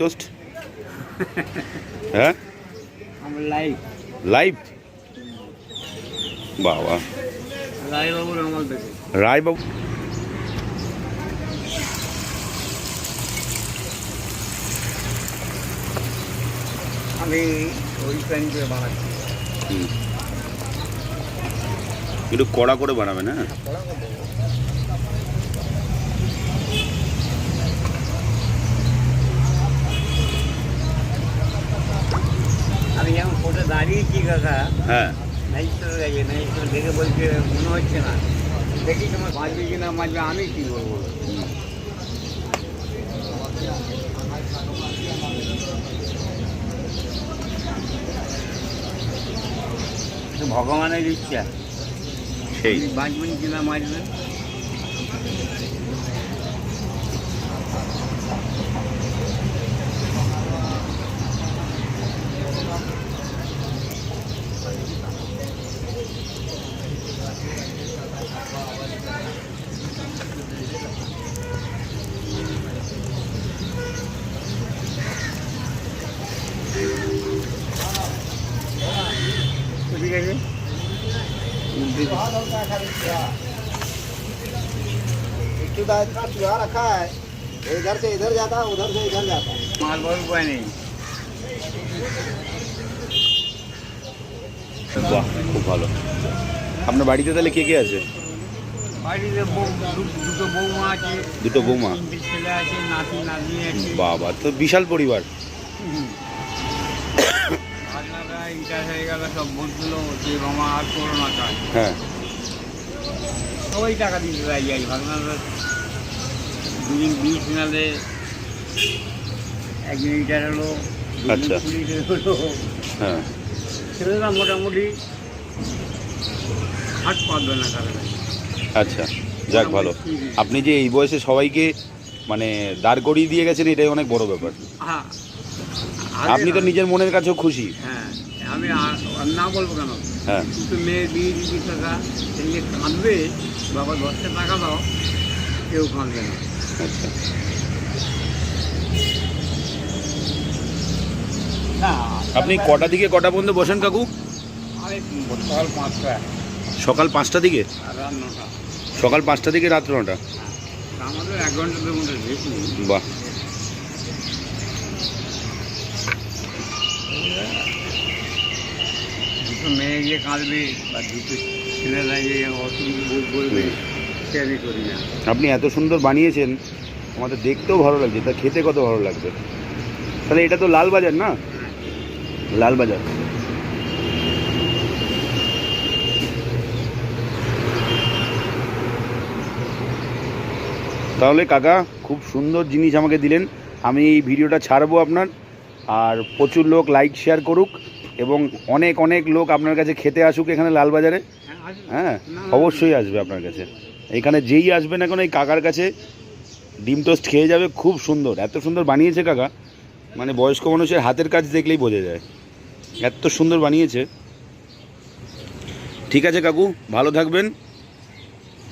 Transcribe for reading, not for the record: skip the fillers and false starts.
Toast হ্যাঁ live live বাবা রায়বাবুর আমল থেকে রায়বাবু আমি ওই প্যান্টে বানাচ্ছি। একটু কড়া করে বানাবে না? আমি যেমন ফোটে দাঁড়িয়েছি কাকা, হ্যাঁ ম্যাজিস্ট্রেট গেছে, ম্যাজিস্ট্রেট দেখে বলছে মনে হচ্ছে না, দেখি তোমার বাঁচবে কি না বাঁচবে আমি কী করবো। ভগবানের ইচ্ছা সেই বাঁচবেন কি না বাঁচবেন। ঠিক আছে, चूल्हा रखा है, इधर से इधर जाता है, उधर से इधर जाता है। মাল বড় উপায় নেই। বাহ খুব ভালো। আপনার বাড়িতে তাহলে কে কে আছে? বাড়িতে দুটো বৌমা আছে, দুটো বৌমা, 3টে ছেলে আছে, নাতি নাতনি আছে। বাবা তো বিশাল পরিবার। ভাগনারা ইন্টার হয়ে গেল, সব বলছিল যে মামা আর করো না কাজ। হ্যাঁ সবাই টাকা দিতে রাজি আছে। ভাগনারা দুদিন বিষ নালে, একদিন ইন্টার হলো, আচ্ছা। পুলিশ হলো। হ্যাঁ ছেলেরা মোটামুটি হাট পারবে না কারণ। আচ্ছা যাক ভালো। আপনি যে এই বয়সে সবাইকে মানে দাঁড় করিয়ে দিয়ে গেছেন, এটাই অনেক বড় ব্যাপার। আপনি তো নিজের মনের কাছেও খুশি। হ্যাঁ, আমি আর না বলবো কেন। হ্যাঁ কিন্তু মেয়ের বিয়ে দিবি টাকা, এমনি কাঁদবে, বাবা 10টা টাকা দাও, কেউ কাঁদবে না। আচ্ছা না, আপনি কটা থেকে কটা পর্যন্ত বসেন কাকু? আরে সকাল 5টা সকাল 5টা থেকে? আর রাত 9টা। সকাল 5টা থেকে রাত 9টা? আমাদের 1 ঘন্টার মধ্যে বেশি। বাহ দুটো মেয়ে গিয়ে কাঁদবে বা দুটো ছেলেরা গিয়ে অসুবিধা বলবে, সে আমি করি না। আপনি এত সুন্দর বানিয়েছেন, আমাদের দেখতেও ভালো লাগছে, তা খেতে কত ভালো লাগবে। তাহলে এটা তো লালবাজার না? লালবাজার। তাহলে কাকা খুব সুন্দর জিনিস আমাকে দিলেন। আমি এই ভিডিওটা ছাড়বো আপনার, আর প্রচুর লোক লাইক শেয়ার করুক, এবং অনেক অনেক লোক আপনার কাছে খেতে আসুক এখানে লালবাজারে। হ্যাঁ অবশ্যই আসবে আপনার কাছে। এখানে যেই আসবে না কেন এই কাকার কাছে ডিম টোস্ট খেয়ে যাবে। খুব সুন্দর, এত সুন্দর বানিয়েছে কাকা, মানে বয়স্ক মানুষের হাতের কাজ দেখলেই বোঝা যায়, এত সুন্দর বানিয়েছে। ঠিক আছে কাকু, ভালো থাকবেন।